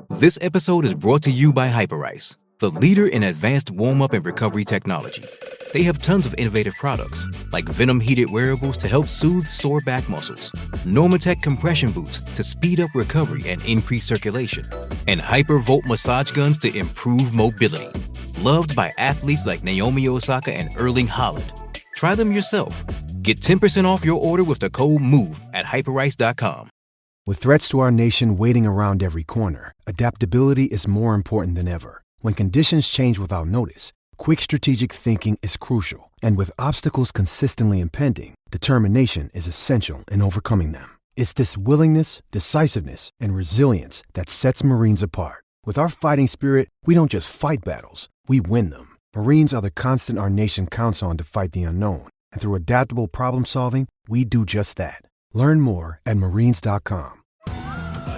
This episode is brought to you by Hyperice, the leader in advanced warm-up and recovery technology. They have tons of innovative products, like Venom-heated wearables to help soothe sore back muscles, Normatec compression boots to speed up recovery and increase circulation, and Hypervolt massage guns to improve mobility. Loved by athletes like Naomi Osaka and Erling Haaland. Try them yourself. Get 10% off your order with the code MOVE at hyperice.com. With threats to our nation waiting around every corner, adaptability is more important than ever. When conditions change without notice, quick strategic thinking is crucial. And with obstacles consistently impending, determination is essential in overcoming them. It's this willingness, decisiveness, and resilience that sets Marines apart. With our fighting spirit, we don't just fight battles, we win them. Marines are the constant our nation counts on to fight the unknown. And through adaptable problem solving, we do just that. Learn more at marines.com.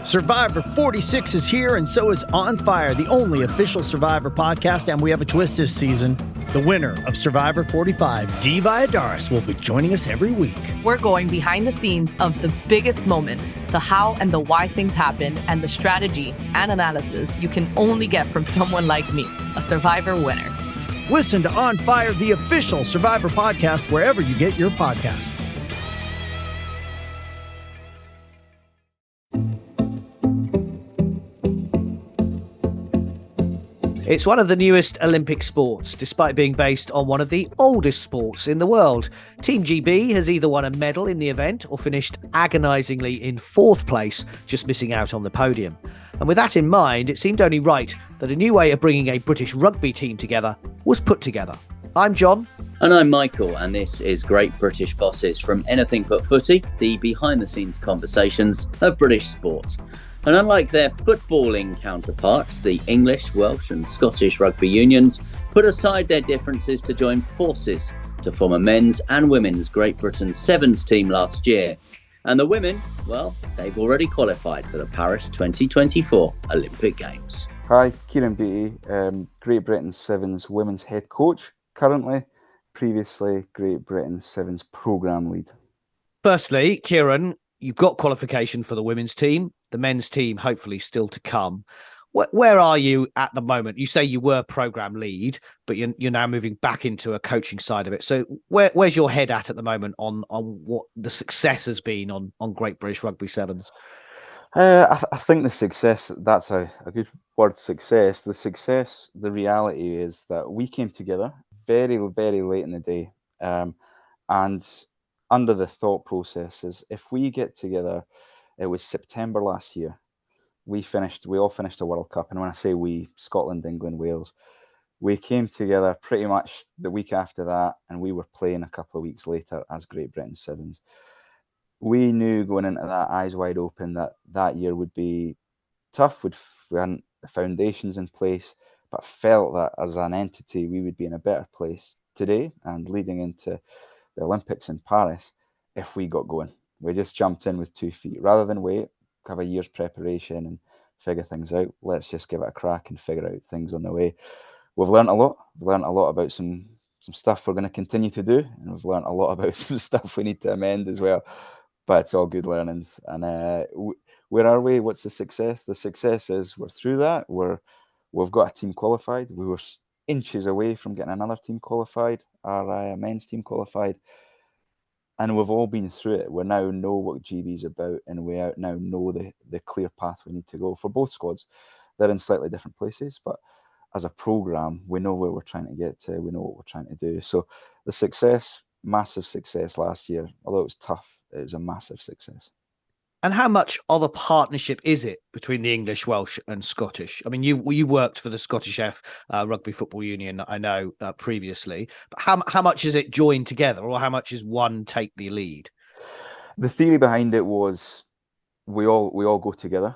Survivor 46 is here, and so is On Fire, the only official Survivor podcast, and we have a twist this season. The winner of Survivor 45, Dee Valladares, will be joining us every week. We're going behind the scenes of the biggest moments, the how and the why things happen, and the strategy and analysis you can only get from someone like me, a Survivor winner. Listen to On Fire, the official Survivor podcast, wherever you get your podcasts. It's one of the newest Olympic sports, despite being based on one of the oldest sports in the world. Team GB has either won a medal in the event or finished agonisingly in fourth place, just missing out on the podium. And with that in mind, it seemed only right that a new way of bringing a British rugby team together was put together. I'm John. And I'm Michael, and this is Great British Bosses from Anything But Footy, the behind-the-scenes conversations of British sport. And unlike their footballing counterparts, the English, Welsh and Scottish rugby unions put aside their differences to join forces to form a men's and women's Great Britain Sevens team last year. And the women, well, they've already qualified for the Paris 2024 Olympic Games. Hi, Ciaran Beattie, Great Britain Sevens women's head coach, currently, previously Great Britain Sevens programme lead. Firstly, Ciaran, you've got qualification for the women's team. The men's team, hopefully, still to come. Where are you at the moment? You say you were program lead, but you're now moving back into a coaching side of it. So where's your head at the moment on what the success has been on Great British Rugby Sevens? I think the success, that's a good word, success. The reality is that we came together very, very late in the day. And under the thought process is if we get together, it was September last year. We all finished a World Cup. And when I say we, Scotland, England, Wales, we came together pretty much the week after that. And we were playing a couple of weeks later as Great Britain Sevens. We knew going into that eyes wide open that year would be tough. We hadn't the foundations in place, but felt that as an entity, we would be in a better place today and leading into the Olympics in Paris if we got going. We just jumped in with 2 feet. Rather than wait, have a year's preparation and figure things out, let's just give it a crack and figure out things on the way. We've learned a lot. We've learned a lot about some stuff we're going to continue to do, and we've learned a lot about some stuff we need to amend as well. But it's all good learnings. And where are we? What's the success? The success is we're through that. We've got a team qualified. We were inches away from getting another team qualified, our men's team qualified. And we've all been through it. We now know what GB's about, and we now know the clear path we need to go for both squads. They're in slightly different places, but as a programme, we know where we're trying to get to. We know what we're trying to do. So the success, massive success last year. Although it was tough, it was a massive success. And how much of a partnership is it between the English, Welsh and Scottish? I mean, you worked for the Scottish Rugby Football Union, I know, previously. But how much is it joined together, or how much is one take the lead? The theory behind it was we all go together.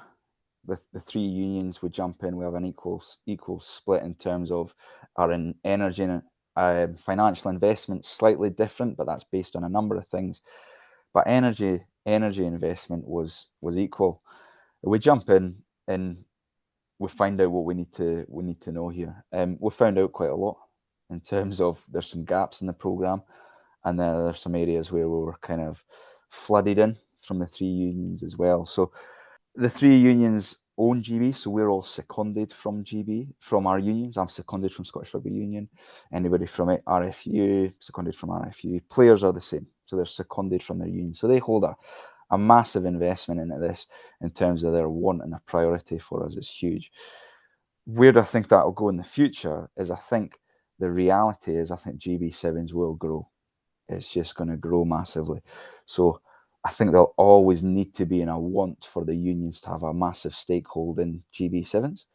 The three unions would jump in. We have an equal split in terms of our energy and financial investment, slightly different, but that's based on a number of things. But energy investment was equal. We jump in and we find out what we need to know here. We found out quite a lot in terms of there's some gaps in the programme, and then there's some areas where we were kind of flooded in from the three unions as well. So the three unions own GB, so we're all seconded from GB, from our unions. I'm seconded from Scottish Rugby Union. Anybody from RFU, seconded from RFU. Players are the same, so they're seconded from their union. So they hold a massive investment into this in terms of their want and their priority for us is huge. Where do I think that'll go in the future is I think the reality is I think GB7s will grow. It's just going to grow massively. So I think there'll always need to be in a want for the unions to have a massive stakehold in GB7s.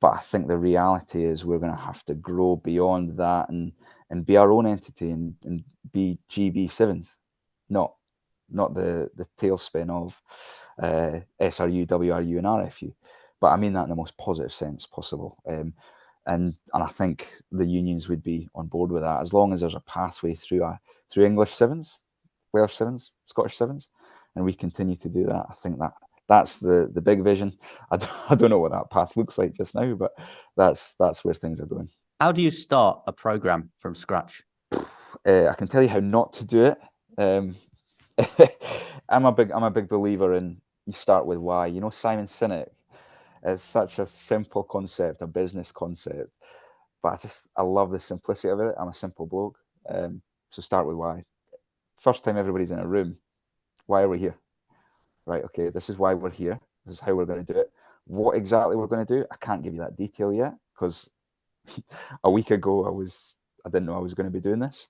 But I think the reality is we're going to have to grow beyond that and be our own entity and be GB7s, not the tailspin of SRU, WRU, and RFU. But I mean that in the most positive sense possible. And I think the unions would be on board with that as long as there's a pathway through English sevens, Welsh sevens, Scottish sevens, and we continue to do that. I think that's the big vision. I don't know what that path looks like just now, but that's where things are going. How do you start a program from scratch? I can tell you how not to do it. I'm a big believer in you start with why. You know, Simon Sinek is such a simple concept, a business concept, but I love the simplicity of it. I'm a simple bloke, so start with why. First time everybody's in a room, why are we here? Right, okay, this is why we're here. This is how we're going to do it. What exactly we're going to do, I can't give you that detail yet because a week ago I didn't know I was going to be doing this.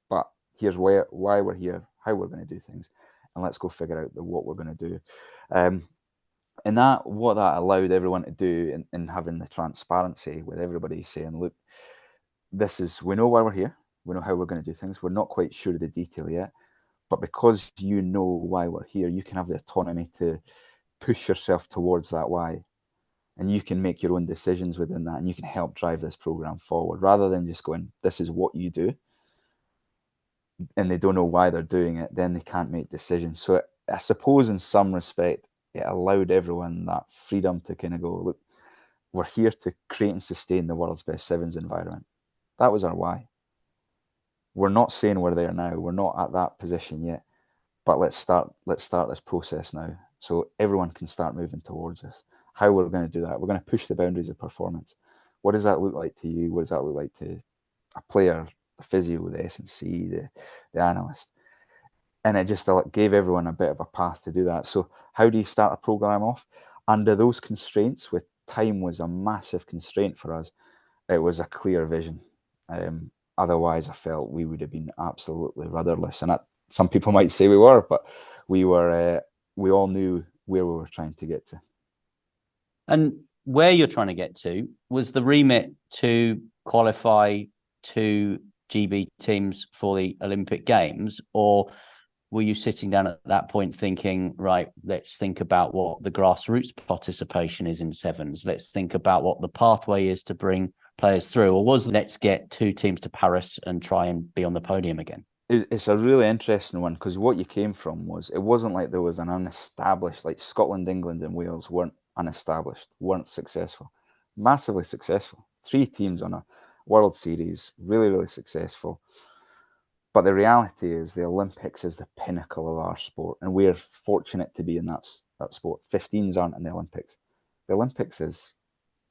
But here's why we're here, how we're going to do things, and let's go figure out what we're going to do. And what that allowed everyone to do in having the transparency with everybody saying, look, we know why we're here, we know how we're going to do things, we're not quite sure of the detail yet, but because you know why we're here, you can have the autonomy to push yourself towards that why, and you can make your own decisions within that, and you can help drive this program forward rather than just going, this is what you do, and they don't know why they're doing it, then they can't make decisions. So I suppose in some respect, it allowed everyone that freedom to kind of go, look, we're here to create and sustain the world's best sevens environment. That was our why. We're not saying we're there now. We're not at that position yet, but let's start this process now so everyone can start moving towards this. How we're going to do that? We're going to push the boundaries of performance. What does that look like to you? What does that look like to a player, the physio, the S&C, the analyst? And it just gave everyone a bit of a path to do that. So how do you start a program off? Under those constraints, with time was a massive constraint for us, it was a clear vision. Otherwise, I felt we would have been absolutely rudderless. And some people might say we were, but we all knew where we were trying to get to. And where you're trying to get to was the remit to qualify 2 GB teams for the Olympic Games, or were you sitting down at that point thinking, right, let's think about what the grassroots participation is in sevens. Let's think about what the pathway is to bring players through, or was let's get 2 teams to Paris and try and be on the podium again? It's a really interesting one because what you came from it wasn't like there was an unestablished, like Scotland, England and Wales weren't unestablished, weren't successful. Massively successful. 3 teams on a World Series, really, really successful. But the reality is the Olympics is the pinnacle of our sport, and we're fortunate to be in that sport. 15s aren't in the Olympics. The Olympics is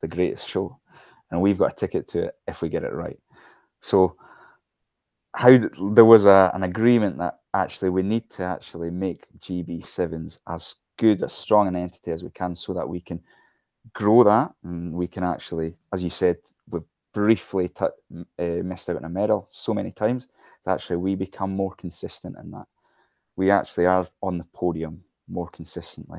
the greatest show, and we've got a ticket to it if we get it right. So there was an agreement that actually we need to actually make GB7s as good, as strong an entity as we can so that we can grow that, and we can actually, as you said, we've briefly missed out on a medal so many times. Actually we become more consistent in that. We actually are on the podium more consistently,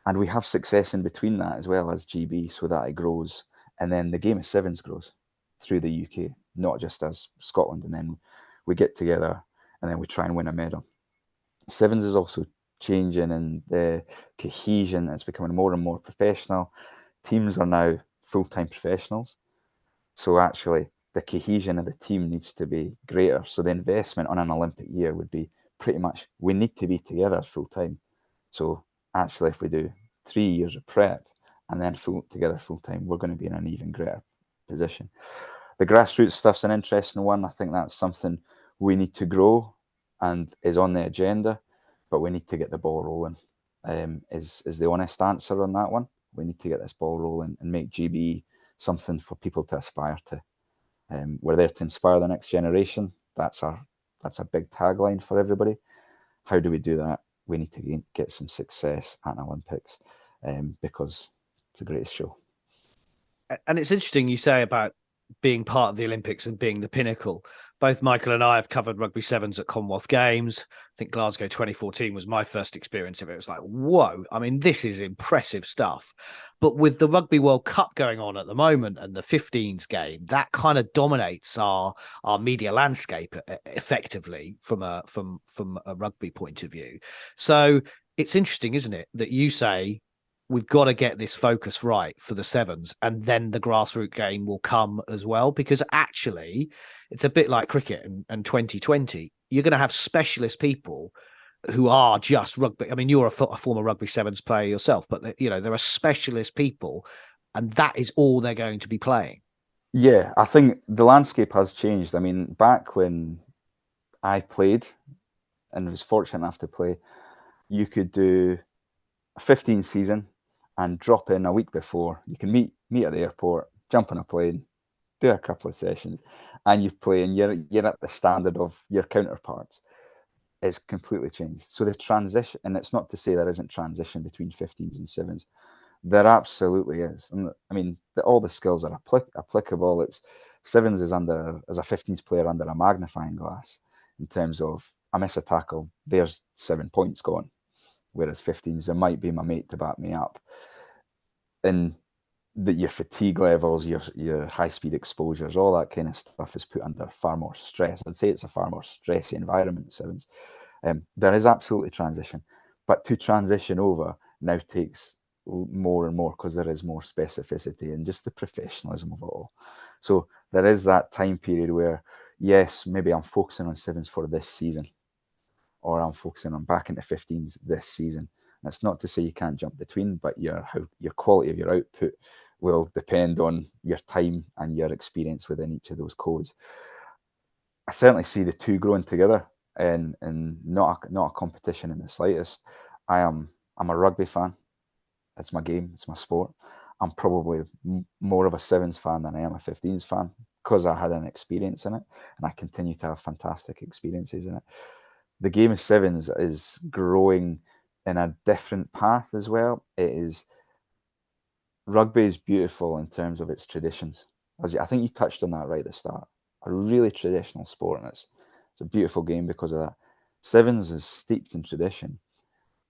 and we have success in between that as well as GB, so that it grows, and then the game of sevens grows through the UK, not just as Scotland, and then we get together and then we try and win a medal. Sevens is also changing, and the cohesion is becoming more and more professional. Teams are now full-time professionals, so actually the cohesion of the team needs to be greater. So the investment on an Olympic year would be pretty much, we need to be together full time. So actually, if we do 3 years of prep and then together full time, we're going to be in an even greater position. The grassroots stuff's an interesting one. I think that's something we need to grow and is on the agenda, but we need to get the ball rolling. is the honest answer on that one. We need to get this ball rolling and make GB something for people to aspire to. We're there to inspire the next generation. That's a big tagline for everybody. How do we do that? We need to get some success at an Olympics, because it's the greatest show. And it's interesting you say about being part of the Olympics and being the pinnacle. Both Michael and I have covered rugby sevens at Commonwealth Games. I think Glasgow 2014 was my first experience of it. It was like, whoa, I mean, this is impressive stuff. But with the Rugby World Cup going on at the moment and the 15s game, that kind of dominates our media landscape effectively from a rugby point of view. So it's interesting, isn't it, that you say we've got to get this focus right for the sevens, and then the grassroots game will come as well, because actually it's a bit like cricket and 2020. You're going to have specialist people who are just rugby. I mean, you're a former rugby sevens player yourself, but there are specialist people, and that is all they're going to be playing. Yeah, I think the landscape has changed. I mean, back when I played and was fortunate enough to play, you could do a 15 season and drop in a week before. You can meet at the airport, jump on a plane, do a couple of sessions, and you play, and you're at the standard of your counterparts. It's completely changed. So the transition, and it's not to say there isn't transition between 15s and sevens. There absolutely is. And I mean, all the skills are applicable. It's sevens is as a 15s player under a magnifying glass in terms of I miss a tackle, there's 7 points gone. Whereas 15s, there might be my mate to back me up. And that your fatigue levels, your high speed exposures, all that kind of stuff is put under far more stress. I'd say it's a far more stressy environment, sevens. There is absolutely transition, but to transition over now takes more and more because there is more specificity and just the professionalism of it all. So there is that time period where, yes, maybe I'm focusing on sevens for this season, or I'm focusing on back into 15s this season. That's not to say you can't jump between, but your quality of your output will depend on your time and your experience within each of those codes. I certainly see the two growing together, and not a competition in the slightest. I'm a rugby fan. It's my game. It's my sport. I'm probably more of a sevens fan than I am a 15s fan because I had an experience in it, and I continue to have fantastic experiences in it. The game of sevens is growing in a different path as well. Rugby is beautiful in terms of its traditions. As I think you touched on that right at the start. A really traditional sport, and it's a beautiful game because of that. Sevens is steeped in tradition,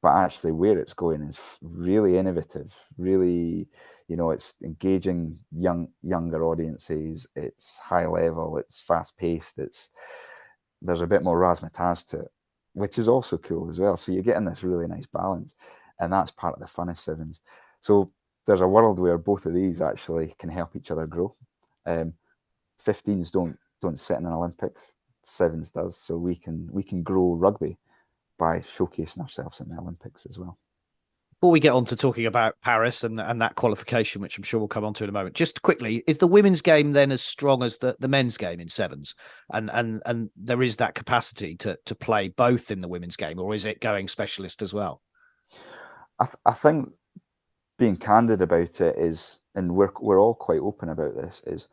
but actually where it's going is really innovative. Really, it's engaging younger audiences. It's high level. It's fast paced. There's a bit more razzmatazz to it, which is also cool as well. So you're getting this really nice balance, and that's part of the fun of sevens. So there's a world where both of these actually can help each other grow. 15s don't sit in an Olympics, sevens does. So we can grow rugby by showcasing ourselves in the Olympics as well. Before we get on to talking about Paris and that qualification, which I'm sure we'll come on to in a moment, just quickly, is the women's game then as strong as the men's game in sevens? And there is that capacity to play both in the women's game, or is it going specialist as well? I think being candid about it is, and we're all quite open about this, is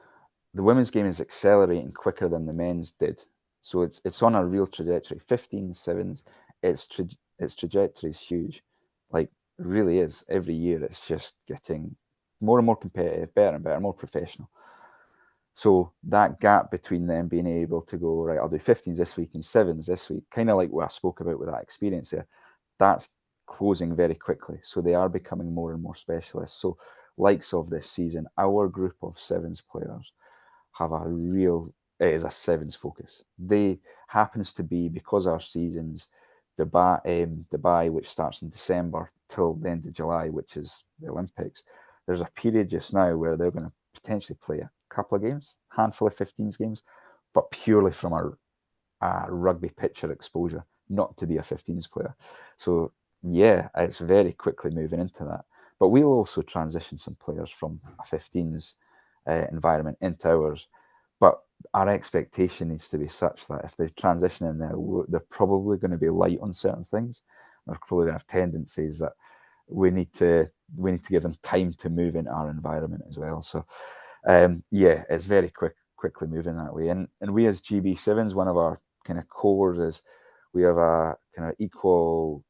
the women's game is accelerating quicker than the men's did. So it's on a real trajectory. 15 sevens, its trajectory is huge. Like, it really is. Every year it's just getting more and more competitive, better and better, more professional. So that gap between them being able to go, right, I'll do 15s this week and sevens this week, kind of like what I spoke about with that experience there, that's closing very quickly. So they are becoming more and more specialists. So likes of this season, our group of sevens players have it is a sevens focus. They happens to be, because our seasons, Dubai, which starts in December till the end of July, which is the Olympics, there's a period just now where they're going to potentially play a couple of games, handful of 15s games, but purely from a rugby pitcher exposure, not to be a 15s player. So yeah, it's very quickly moving into that. But we'll also transition some players from a 15s environment into ours. But our expectation needs to be such that if they transition in there, they're probably going to be light on certain things, They're probably going to have tendencies that we need to give them time to move into our environment as well. So it's very quickly moving that way. And we as GB Sevens, one of our kind of cores is we have a kind of equal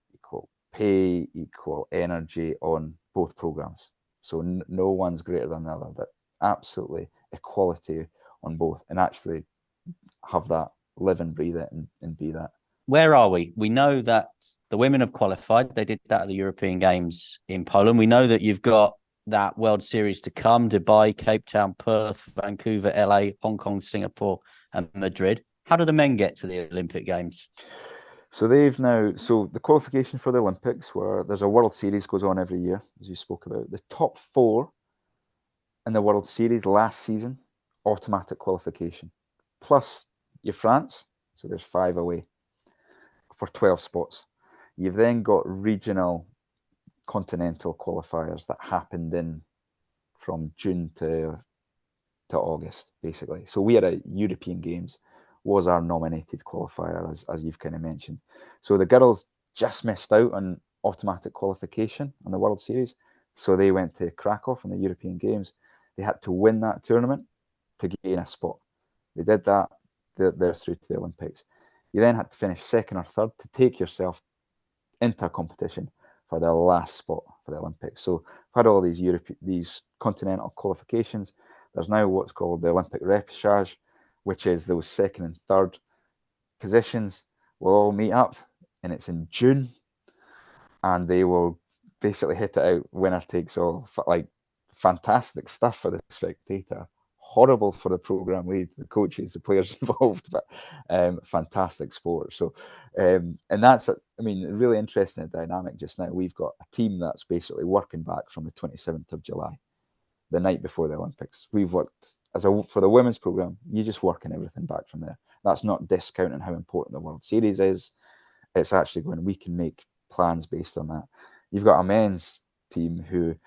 pay, equal energy on both programs. So no one's greater than the other. That absolutely equality on both, and actually have that, live and breathe it, and be that. Where are we? We know that the women have qualified. They did that at the European Games in Poland. We know that you've got that World Series to come: Dubai, Cape Town, Perth, Vancouver, LA, Hong Kong, Singapore, and Madrid. How do the men get to the Olympic Games? So the qualification for the Olympics, where there's a World Series goes on every year, as you spoke about. The top 4 in the World Series last season, automatic qualification. Plus your France, so there's 5 away for 12 spots. You've then got regional continental qualifiers that happened from June to August, basically. So we had a European Games was our nominated qualifier, as you've kind of mentioned. So the girls just missed out on automatic qualification on the World Series. So they went to Krakow in the European Games. They had to win that tournament to gain a spot. They did that. They're through to the Olympics. You then had to finish second or third to take yourself into a competition for the last spot for the Olympics. So we've had all these continental qualifications. There's now what's called the Olympic repechage, which is those second and third positions will all meet up, and it's in June, and they will basically hit it out, winner takes all. Like, fantastic stuff for the spectator, horrible for the program lead, the coaches, the players involved, but fantastic sport. So and that's really interesting dynamic just now. We've got a team that's basically working back from the 27th of July, the night before the Olympics. We've worked for the women's program, you're just working everything back from there. That's not discounting how important the World Series is. It's actually going, we can make plans based on that. You've got a men's team who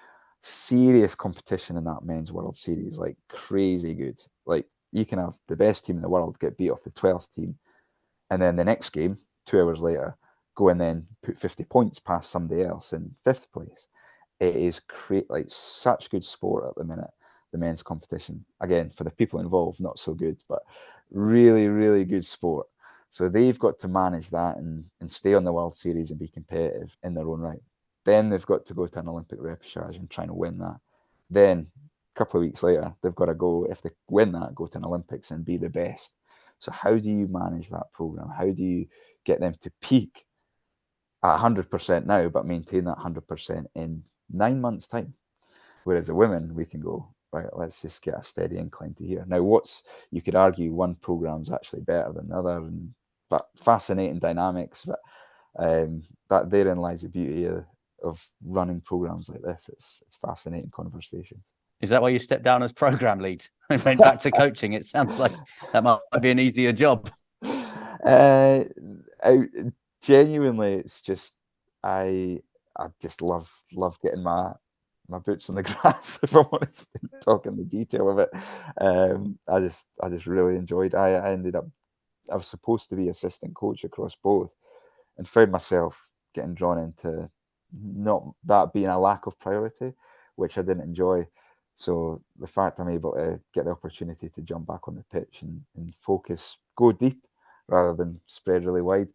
serious competition in that men's World Series, like crazy good. Like, you can have the best team in the world get beat off the 12th team, and then the next game, 2 hours later, go and then put 50 points past somebody else in 5th place. It is like such good sport at the minute, the men's competition. Again, for the people involved, not so good, but really, really good sport. So they've got to manage that and stay on the World Series and be competitive in their own right. Then they've got to go to an Olympic repechage and try and win that. Then a couple of weeks later, they've got to go, if they win that, go to an Olympics and be the best. So how do you manage that program? How do you get them to peak at 100% now, but maintain that 100% in 9 months' time? Whereas the women, we can go, right, let's just get a steady incline to here. Now, you could argue one program's actually better than the other, but fascinating dynamics. But that therein lies the beauty of running programs like this. It's fascinating conversations. Is that why you stepped down as program lead and went back to coaching? It sounds like that might be an easier job. Genuinely, it's just I just love getting my boots on the grass, if I'm honest, and talking the detail of it. I just really enjoyed. I ended up, I was supposed to be assistant coach across both, and found myself getting drawn into not that being a lack of priority, which I didn't enjoy. So the fact I'm able to get the opportunity to jump back on the pitch and focus, go deep rather than spread really wide,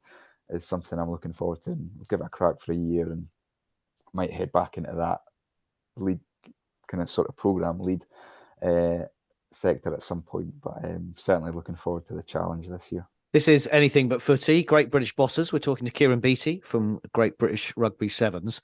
is something I'm looking forward to, and give it a crack for a year, and might head back into that lead kind of sort of program lead sector at some point. But I'm certainly looking forward to the challenge this year. This is Anything But Footy, Great British Bosses. We're talking to Ciaran Beattie from Great British Rugby Sevens.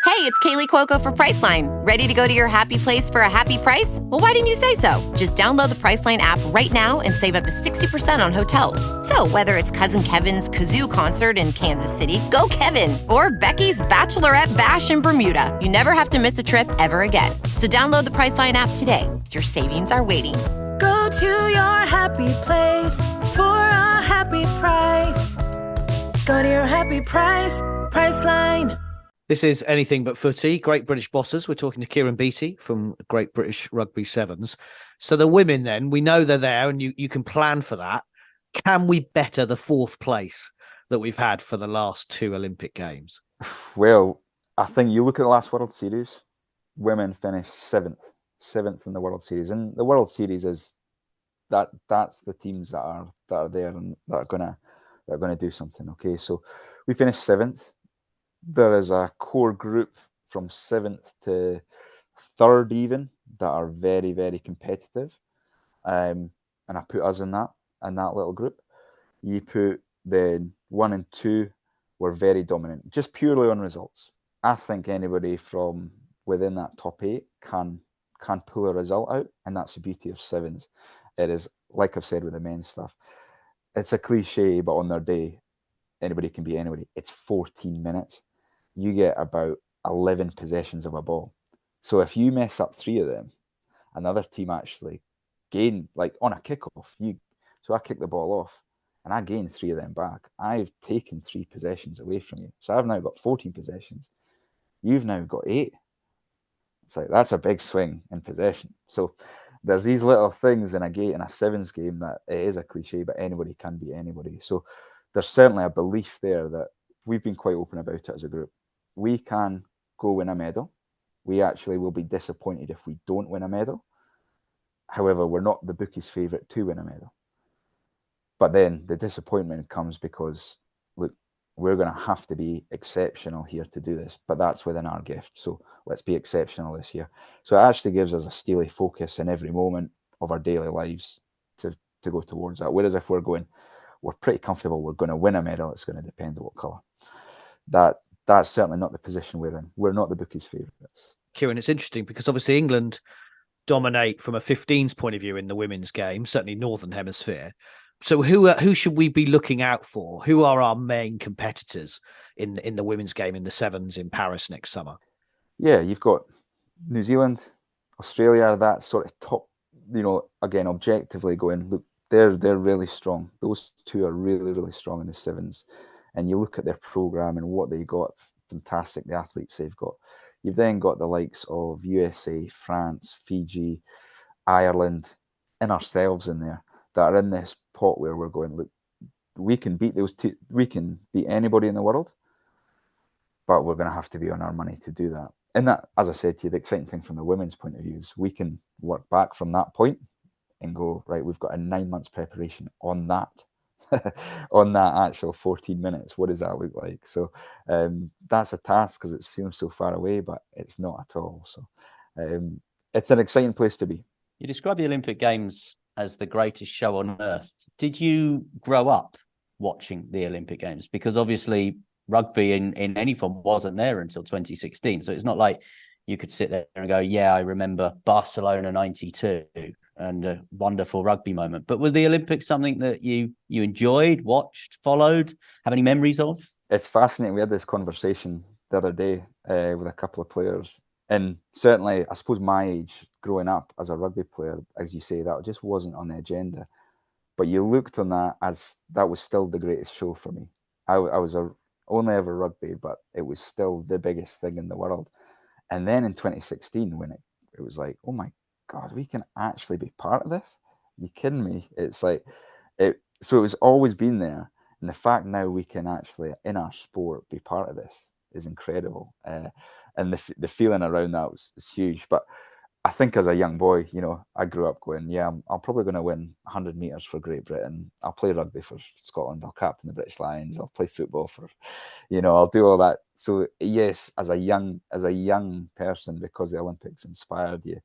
Hey, it's Kaylee Cuoco for Priceline. Ready to go to your happy place for a happy price? Well, why didn't you say so? Just download the Priceline app right now and save up to 60% on hotels. So whether it's Cousin Kevin's Kazoo Concert in Kansas City, go Kevin, or Becky's Bachelorette Bash in Bermuda, you never have to miss a trip ever again. So download the Priceline app today. Your savings are waiting. Go to your happy place for a happy price. Go to your happy price, Priceline. This is Anything But Footy, Great British Bosses. We're talking to Ciaran Beattie from Great British Rugby Sevens. So the women then, we know they're there and you can plan for that. Can we better the 4th place? that we've had for the last 2 Olympic Games? Well, I think you look at the last World Series, women finished seventh in the World Series, and the World Series is that's the teams that are there and that are gonna do something. Okay, so we finished 7th. There is a core group from 7th to 3rd even that are very, very competitive, and I put us in that little group. You put the 1 and 2 were very dominant, just purely on results. I think anybody from within that top 8 can pull a result out, and that's the beauty of sevens. It is, like I've said with the men's stuff, it's a cliche, but on their day, anybody can beat anybody. It's 14 minutes. You get about 11 possessions of a ball. So if you mess up 3 of them, another team actually gain, like on a kickoff, so I kick the ball off and I gain 3 of them back. I've taken 3 possessions away from you. So I've now got 14 possessions. You've now got 8. It's like, that's a big swing in possession. So there's these little things in a sevens game that it is a cliche, but anybody can beat anybody. So there's certainly a belief there that we've been quite open about it as a group. We can go win a medal. We actually will be disappointed if we don't win a medal. However, we're not the bookies' favourite to win a medal. But then the disappointment comes because, look, we're going to have to be exceptional here to do this, but that's within our gift. So let's be exceptional this year. So it actually gives us a steely focus in every moment of our daily lives to go towards that. Whereas if we're pretty comfortable, we're going to win a medal, it's going to depend on what colour. That's certainly not the position we're in. We're not the bookies' favourites. Ciaran, it's interesting because obviously England dominate from a 15s point of view in the women's game, certainly Northern Hemisphere. So who should we be looking out for? Who are our main competitors in the women's game in the sevens in Paris next summer? Yeah, you've got New Zealand, Australia, that sort of top, again, objectively going, look, they're really strong. Those 2 are really, really strong in the sevens. And you look at their programme and what they got, fantastic, the athletes they've got. You've then got the likes of USA, France, Fiji, Ireland, and ourselves in there that are in this pot where we're going, look, we can beat those 2, we can beat anybody in the world, but we're going to have to be on our money to do that. And that, as I said to you, the exciting thing from the women's point of view is we can work back from that point and go, right, we've got a 9 months preparation on that. On that actual 14 minutes, what does that look like? So that's a task because it's feeling so far away, but it's not at all. So it's an exciting place to be. You describe the Olympic Games as the greatest show on earth. Did you grow up watching the Olympic Games? Because obviously rugby in any form wasn't there until 2016. So it's not like you could sit there and go, yeah, I remember Barcelona 92 and a wonderful rugby moment. But were the Olympics something that you enjoyed, watched, followed, have any memories of? It's fascinating. We had this conversation the other day with a couple of players. And certainly, I suppose my age, growing up as a rugby player, as you say, that just wasn't on the agenda. But you looked on that as that was still the greatest show for me. I was only ever rugby, but it was still the biggest thing in the world. And then in 2016, when it was like, oh my God, we can actually be part of this? You kidding me? It's like, so it was always been there. And the fact now we can actually, in our sport, be part of this is incredible. And the feeling around that is huge. But I think as a young boy, I grew up going, yeah, I'm probably going to win 100 metres for Great Britain. I'll play rugby for Scotland. I'll captain the British Lions. I'll play football for, I'll do all that. So yes, as a young person, because the Olympics inspired you,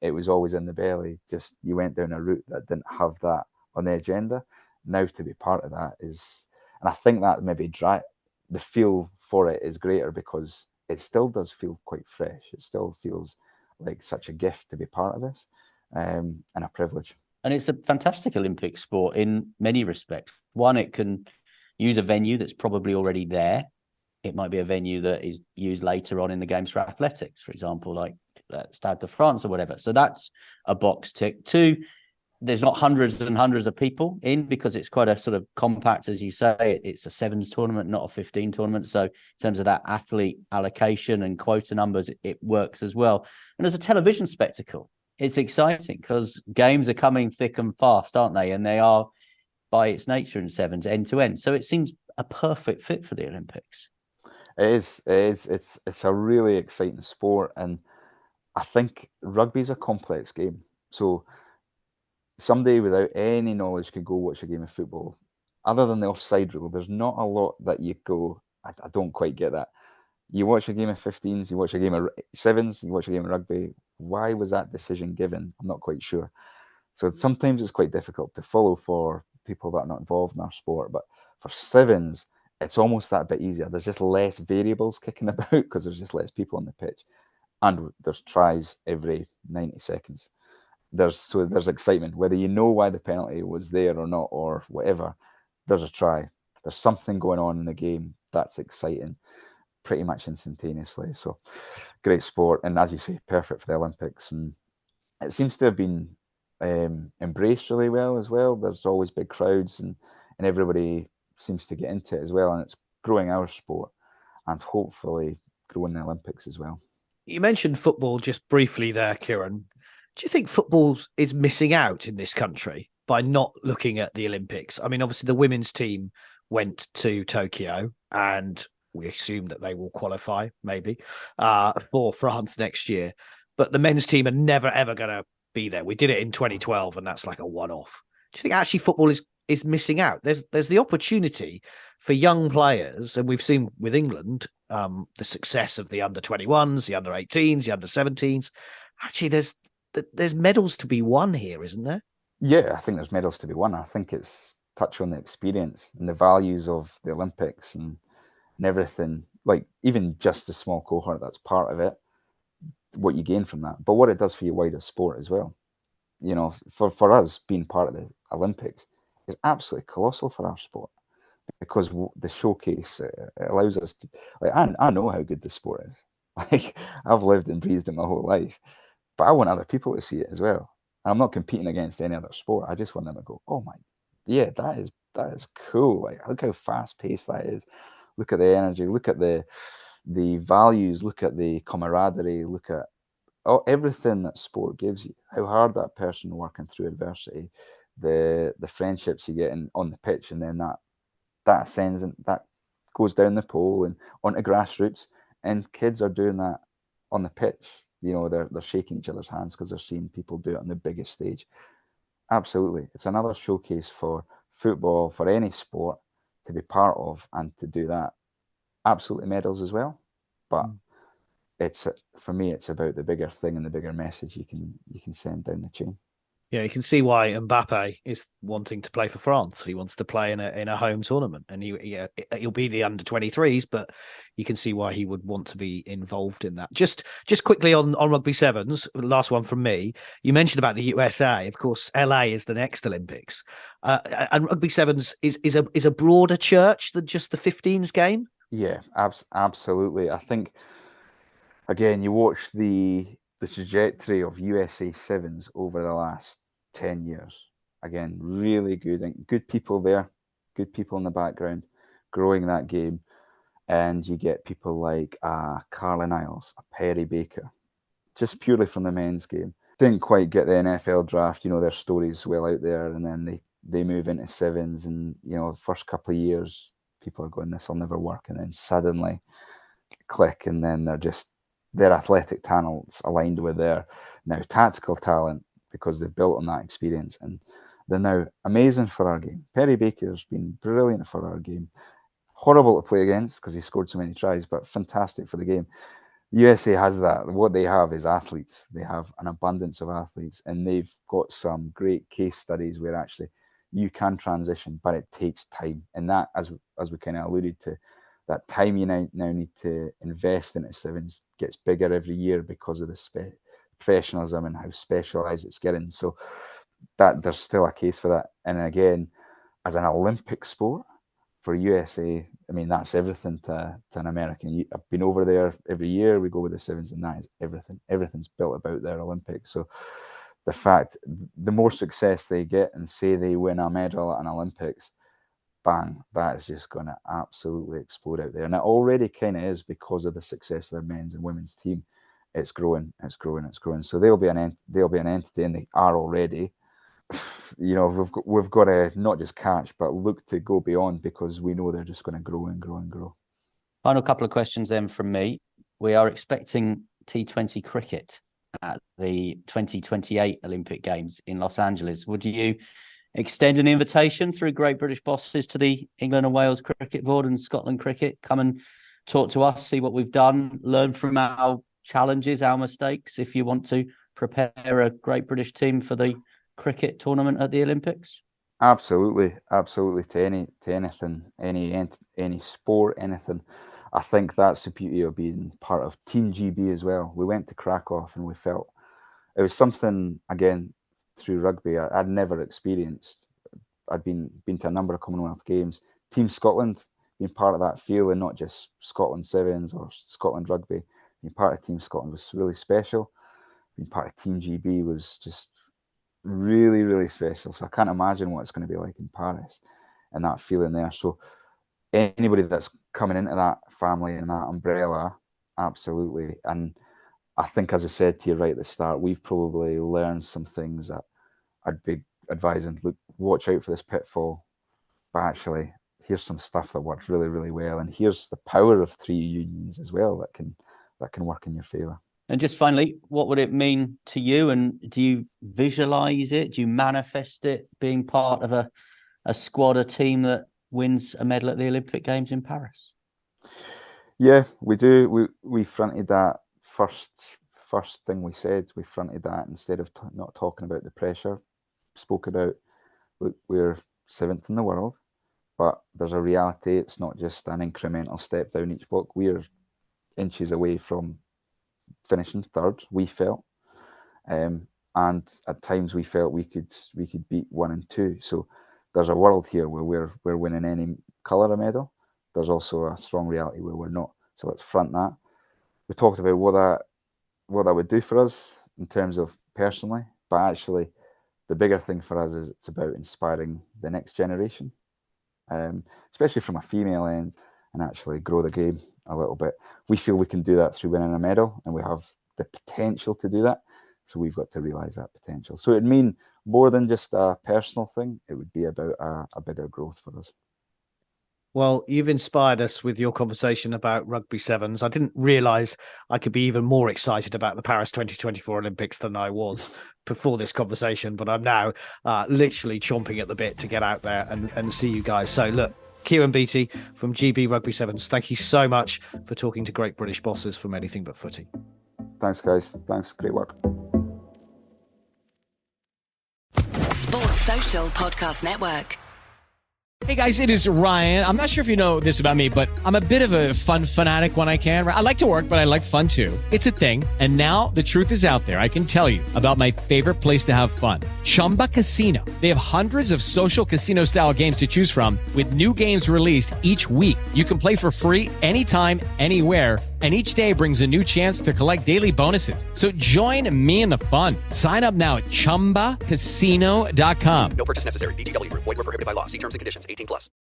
it was always in the belly. Just you went down a route that didn't have that on the agenda. Now to be part of that is, and I think that maybe the feel for it is greater because it still does feel quite fresh. It still feels like such a gift to be part of this, and a privilege. And it's a fantastic Olympic sport in many respects. One, it can use a venue that's probably already there. It might be a venue that is used later on in the games for athletics, for example, like Stade de France or whatever. So that's a box tick. 2, there's not hundreds and hundreds of people in because it's quite a sort of compact, as you say. It's a sevens tournament, not a 15 tournament. So in terms of that athlete allocation and quota numbers, it works as well. And as a television spectacle, it's exciting because games are coming thick and fast, aren't they? And they are, by its nature in sevens, end to end. So it seems a perfect fit for the Olympics. It is. It's a really exciting sport, and I think rugby's a complex game. So somebody without any knowledge could go watch a game of football. Other than the offside rule, there's not a lot that you go, I don't quite get that. You watch a game of 15s, you watch a game of sevens, you watch a game of rugby. Why was that decision given? I'm not quite sure. So sometimes it's quite difficult to follow for people that are not involved in our sport. But for sevens, it's almost that bit easier. There's just less variables kicking about because there's just less people on the pitch. And there's tries every 90 seconds. There's excitement, whether you know why the penalty was there or not or whatever. There's a try. There's something going on in the game that's exciting, pretty much instantaneously. So great sport, and as you say, perfect for the Olympics. And it seems to have been embraced really well as well. There's always big crowds, and everybody seems to get into it as well. And it's growing our sport, and hopefully growing the Olympics as well. You mentioned football just briefly there, Ciaran. Do you think football is missing out in this country by not looking at the Olympics? I mean, obviously the women's team went to Tokyo, and we assume that they will qualify maybe for France next year. But the men's team are never, ever going to be there. We did it in 2012, and that's like a one-off. Do you think actually football is missing out? There's the opportunity for young players, and we've seen with England the success of the under-21s, the under-18s, the under-17s. Actually, there's medals to be won here, isn't there? Yeah, I think there's medals to be won. I think it's touch on the experience and the values of the Olympics and everything. Like even just the small cohort that's part of it, what you gain from that, but what it does for your wider sport as well. You know, for us being part of the Olympics is absolutely colossal for our sport because the showcase it allows us to. Like I know how good the sport is. Like I've lived and breathed it my whole life, but I want other people to see it as well. I'm not competing against any other sport. I just want them to go, oh my, yeah, that is cool. Like look how fast paced that is. Look at the energy. Look at the values. Look at the camaraderie. Look at everything that sport gives you. How hard that person working through adversity, the friendships you get on the pitch, and then that ascends and that goes down the pole and onto grassroots. And kids are doing that on the pitch. You know, they're shaking each other's hands because they're seeing people do it on the biggest stage. Absolutely. It's another showcase for football, for any sport to be part of and to do that. Absolutely medals as well. But it's for me, it's about the bigger thing and the bigger message you can send down the chain. Yeah, you can see why Mbappe is wanting to play for France. He wants to play in a home tournament, and he'll be the under-23s, but you can see why he would want to be involved in that. Just quickly on rugby sevens, last one from me. You mentioned about the USA. Of course, LA is the next Olympics, and rugby sevens is a broader church than just the 15s game. Yeah, absolutely. I think again, you watch the trajectory of USA sevens over the last 10 years. Again, really good and good people there, good people in the background, growing that game. And you get people like Carla Niles, Perry Baker, just purely from the men's game. Didn't quite get the NFL draft, you know, their stories well out there, and then they move into sevens, and you know, first couple of years, people are going, this will never work, and then suddenly click, and then their athletic talents aligned with their now tactical talent because they've built on that experience, and they're now amazing for our game. Perry Baker's been brilliant for our game. Horrible to play against because he scored so many tries, but fantastic for the game. USA has that. What they have is athletes. They have an abundance of athletes, and they've got some great case studies where actually you can transition, but it takes time. And that, as we kind of alluded to, that time you now need to invest into sevens gets bigger every year because of the professionalism and how specialised it's getting. So that there's still a case for that. And again, as an Olympic sport for USA, I mean, that's everything to an American. I've been over there every year. We go with the sevens, and that is everything. Everything's built about their Olympics. So the fact, the more success they get and say they win a medal at an Olympics, bang, that is just going to absolutely explode out there. And it already kind of is because of the success of their men's and women's team. It's growing, it's growing, it's growing. So they'll be an entity, and they are already. we've got to not just catch, but look to go beyond, because we know they're just going to grow and grow and grow. Final couple of questions then from me. We are expecting T20 cricket at the 2028 Olympic Games in Los Angeles. Would you extend an invitation through Great British Bosses to the England and Wales Cricket Board and Scotland Cricket? Come and talk to us, see what we've done, learn from our challenges, our mistakes, if you want to prepare a Great British team for the cricket tournament at the Olympics. Absolutely to anything, any sport, anything. I think that's the beauty of being part of Team GB as well. We went to Krakow and we felt it was something, again, through rugby I'd never experienced. I'd been to a number of Commonwealth Games. Team Scotland, being part of that field, and not just Scotland Sevens or Scotland Rugby. Being part of Team Scotland was really special. Being part of Team GB was just really, really special. So I can't imagine what it's going to be like in Paris and that feeling there. So anybody that's coming into that family and that umbrella, absolutely. And I think, as I said to you right at the start, we've probably learned some things that I'd be advising, look, watch out for this pitfall, but actually here's some stuff that works really, really well, and here's the power of three unions as well that can work in your favour. And just finally, what would it mean to you, and do you visualise it? Do you manifest it, being part of a squad, a team that wins a medal at the Olympic Games in Paris? Yeah, we do. We fronted that first thing we said. We fronted that instead of not talking about the pressure. Spoke about, look, we're 7th in the world, but there's a reality. It's not just an incremental step down each block. We're inches away from finishing 3rd, we felt, and at times we felt we could beat 1 and 2. So there's a world here where we're winning any colour of medal. There's also a strong reality where we're not. So let's front that. We talked about what that would do for us in terms of personally, but actually the bigger thing for us is it's about inspiring the next generation, especially from a female end, and actually grow the game a little bit. We feel we can do that through winning a medal, and we have the potential to do that. So we've got to realise that potential. So it'd mean more than just a personal thing. It would be about a bigger growth for us. Well, you've inspired us with your conversation about rugby sevens. I didn't realise I could be even more excited about the Paris 2024 Olympics than I was before this conversation, but I'm now literally chomping at the bit to get out there and see you guys. So look, Ciaran Beattie from GB Rugby Sevens, thank you so much for talking to Great British Bosses from Anything But Footy. Thanks, guys. Thanks. Great work. Sports Social Podcast Network. Hey guys, it is Ryan. I'm not sure if you know this about me, but I'm a bit of a fun fanatic when I can. I like to work, but I like fun too. It's a thing. And now the truth is out there. I can tell you about my favorite place to have fun. Chumba Casino. They have hundreds of social casino style games to choose from with new games released each week. You can play for free anytime, anywhere. And each day brings a new chance to collect daily bonuses. So join me in the fun. Sign up now at ChumbaCasino.com. No purchase necessary. VGW Group. Void where prohibited by law. See terms and conditions. 18+.